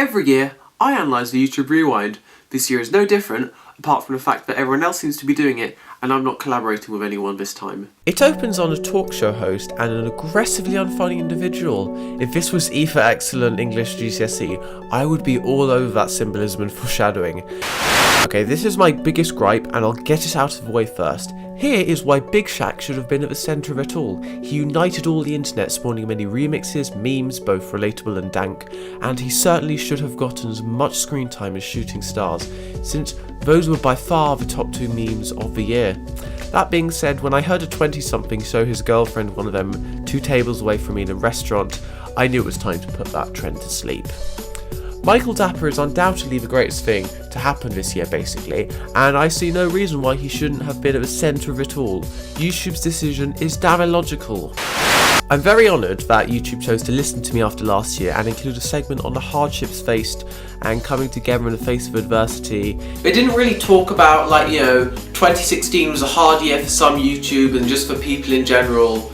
Every year, I analyse the YouTube Rewind. This year is no different, apart from the fact that everyone else seems to be doing it, and I'm not collaborating with anyone this time. It opens on a talk show host and an aggressively unfunny individual. If this was EFA Excellent English GCSE, I would be all over that symbolism and foreshadowing. Okay, this is my biggest gripe, and I'll get it out of the way first. Here is why Big Shaq should have been at the centre of it all. He united all the internet, spawning many remixes, memes, both relatable and dank, and he certainly should have gotten as much screen time as Shooting Stars, since those were by far the top 2 memes of the year. That being said, when I heard a 20-something show his girlfriend one of them 2 tables away from me in a restaurant, I knew it was time to put that trend to sleep. Michael Dapper is undoubtedly the greatest thing to happen this year basically, and I see no reason why he shouldn't have been at the centre of it all. YouTube's decision is damn illogical. I'm very honoured that YouTube chose to listen to me after last year and include a segment on the hardships faced and coming together in the face of adversity. They didn't really talk about 2016 was a hard year for some YouTube and just for people in general.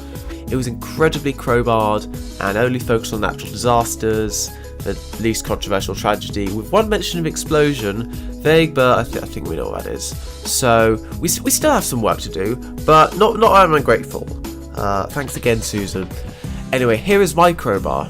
It was incredibly crowbarred and only focused on natural disasters, the least controversial tragedy, with one mention of explosion, vague, but I think we know what that is. So we still have some work to do, but not ungrateful. Thanks again, Susan. Anyway, here is my crowbar.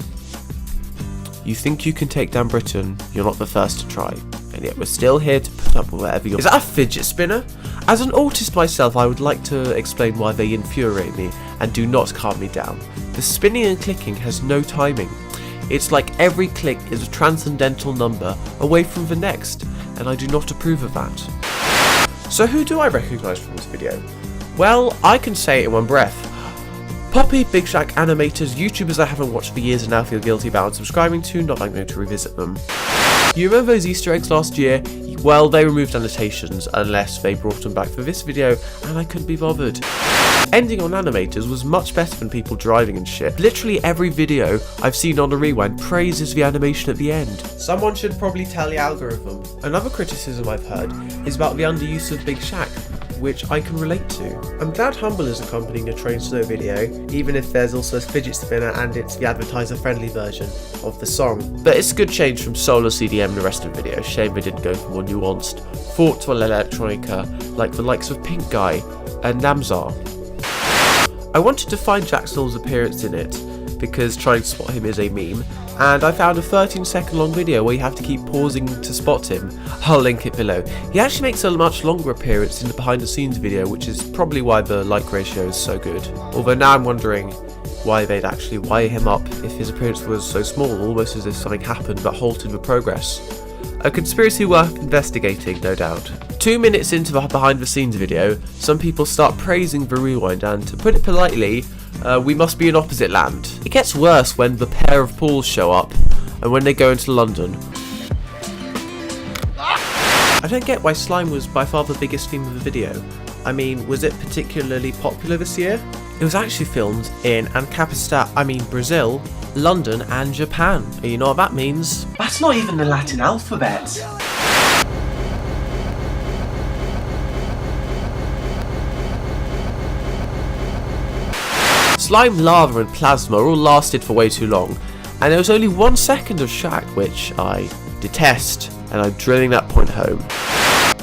You think you can take down Britain, you're not the first to try, and yet we're still here to put up with whatever you're— Is that a fidget spinner? As an autist myself, I would like to explain why they infuriate me and do not calm me down. The spinning and clicking has no timing. It's like every click is a transcendental number away from the next, and I do not approve of that. So who do I recognise from this video? Well, I can say it in one breath. Poppy, Big Shaq, animators, YouTubers I haven't watched for years and now feel guilty about unsubscribing to, not I'm going to revisit them. You remember those Easter eggs last year? Well, they removed annotations, unless they brought them back for this video, and I couldn't be bothered. Ending on animators was much better than people driving and shit. Literally every video I've seen on the Rewind praises the animation at the end. Someone should probably tell the algorithm. Another criticism I've heard is about the underuse of Big Shaq, which I can relate to. I'm glad Humble is accompanying a Train Snow video, even if there's also a fidget spinner and it's the advertiser-friendly version of the song. But it's a good change from solo CDM and the rest of the video. Shame they didn't go for more nuanced, thoughtful electronica like the likes of Pink Guy and Namzar. I wanted to find Jack Snow's appearance in it, because trying to spot him is a meme, and I found a 13-second long video where you have to keep pausing to spot him. I'll link it below. He actually makes a much longer appearance in the behind the scenes video, which is probably why the like ratio is so good. Although now I'm wondering why they'd actually wire him up if his appearance was so small, almost as if something happened that halted the progress. A conspiracy worth investigating, no doubt. 2 minutes into the behind the scenes video, some people start praising the Rewind, and to put it politely, we must be in opposite land. It gets worse when the pair of Pauls show up, and when they go into London. I don't get why slime was by far the biggest theme of the video. I mean, was it particularly popular this year? It was actually filmed in Brazil, London and Japan. And you know what that means? That's not even the Latin alphabet. Slime, lava and plasma all lasted for way too long, and there was only 1 second of Shaq, which I detest, and I'm drilling that point home.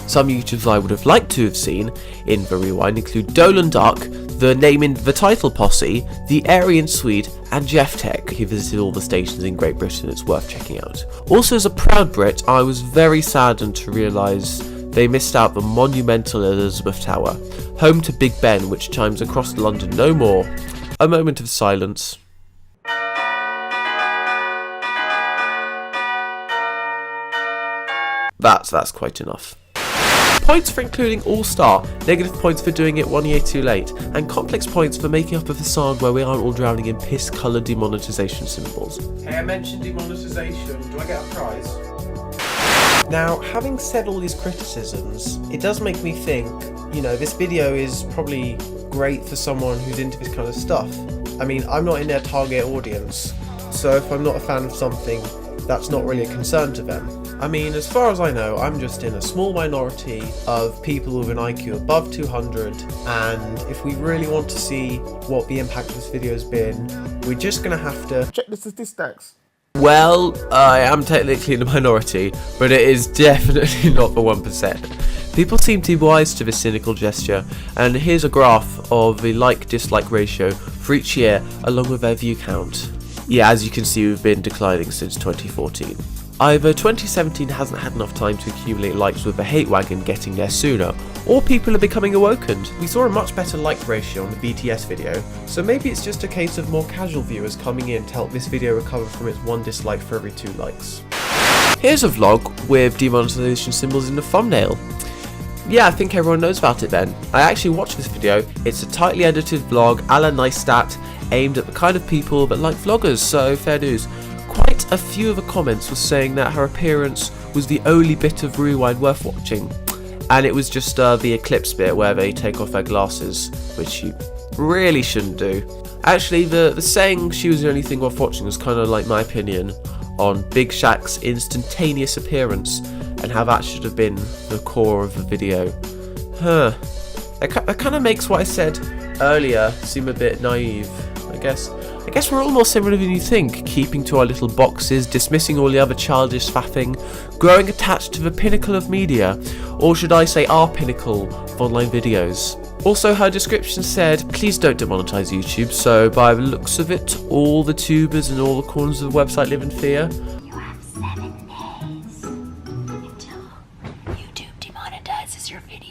Some YouTubers I would have liked to have seen in the Rewind include Dolan Duck, the name in the title posse, the Aryan Swede, and Jeff Tech. He visited all the stations in Great Britain, it's worth checking out. Also, as a proud Brit, I was very saddened to realise they missed out the monumental Elizabeth Tower, home to Big Ben, which chimes across London no more. A moment of silence. That's quite enough. Points for including All-Star, negative points for doing it 1 year too late, and complex points for making up a facade where we aren't all drowning in piss-coloured demonetisation symbols. Hey, I mentioned demonetisation. Do I get a prize? Now, having said all these criticisms, it does make me think, this video is probably great for someone who's into this kind of stuff. I mean, I'm not in their target audience, so if I'm not a fan of something, that's not really a concern to them. I mean, as far as I know, I'm just in a small minority of people with an IQ above 200, and if we really want to see what the impact of this video has been, we're just going to have to check the statistics. Well, I am technically in the minority, but it is definitely not the 1%. People seem to be wise to this cynical gesture, and here's a graph of the like-dislike ratio for each year along with their view count. Yeah, as you can see, we've been declining since 2014. Either 2017 hasn't had enough time to accumulate likes with the hate wagon getting there sooner, or people are becoming awakened. We saw a much better like ratio on the BTS video, so maybe it's just a case of more casual viewers coming in to help this video recover from its 1 dislike for every 2 likes. Here's a vlog with demonetization symbols in the thumbnail. Yeah, I think everyone knows about it then. I actually watched this video. It's a tightly edited vlog a la Neistat, aimed at the kind of people that like vloggers, so fair dues. Quite a few of the comments were saying that her appearance was the only bit of Rewind worth watching, and it was just the eclipse bit where they take off their glasses, which you really shouldn't do. Actually, the saying she was the only thing worth watching was kind of like my opinion on Big Shaq's instantaneous appearance and how that should have been the core of the video. That kind of makes what I said earlier seem a bit naive, I guess we're all more similar than you think, keeping to our little boxes, dismissing all the other childish faffing, growing attached to the pinnacle of media, or should I say our pinnacle of online videos. Also, her description said, please don't demonetize YouTube, so by the looks of it, all the tubers and all the corners of the website live in fear. You have 7 days until YouTube demonetizes your video.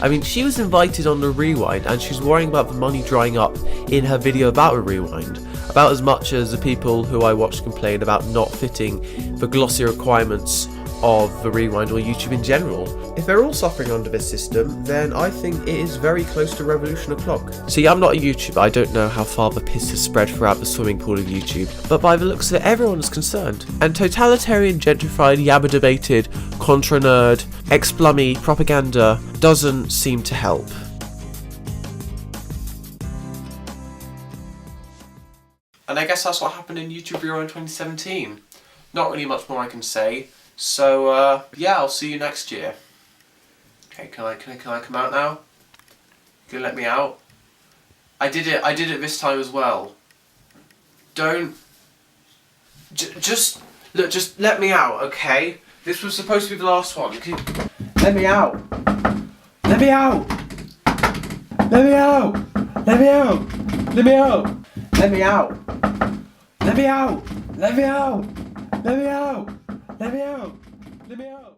I mean, she was invited on the Rewind and she's worrying about the money drying up in her video about a Rewind, about as much as the people who I watched complain about not fitting the glossy requirements of the Rewind or YouTube in general. If they're all suffering under this system, then I think it is very close to revolution o'clock. See, I'm not a YouTuber, I don't know how far the piss has spread throughout the swimming pool of YouTube, but by the looks of it, everyone is concerned. And totalitarian, gentrified, yabba debated, contra nerd, ex-plummy propaganda doesn't seem to help. And I guess that's what happened in YouTube Rewind 2017. Not really much more I can say. So yeah, I'll see you next year. Okay, can I come out now? Can you let me out? I did it this time as well. Don't just let me out, okay? This was supposed to be the last one. Let me out. Let me out. Let me out. Let me out. Let me out. Let me out. Let me out. Let me out. Let me out. Let me out. Let me out.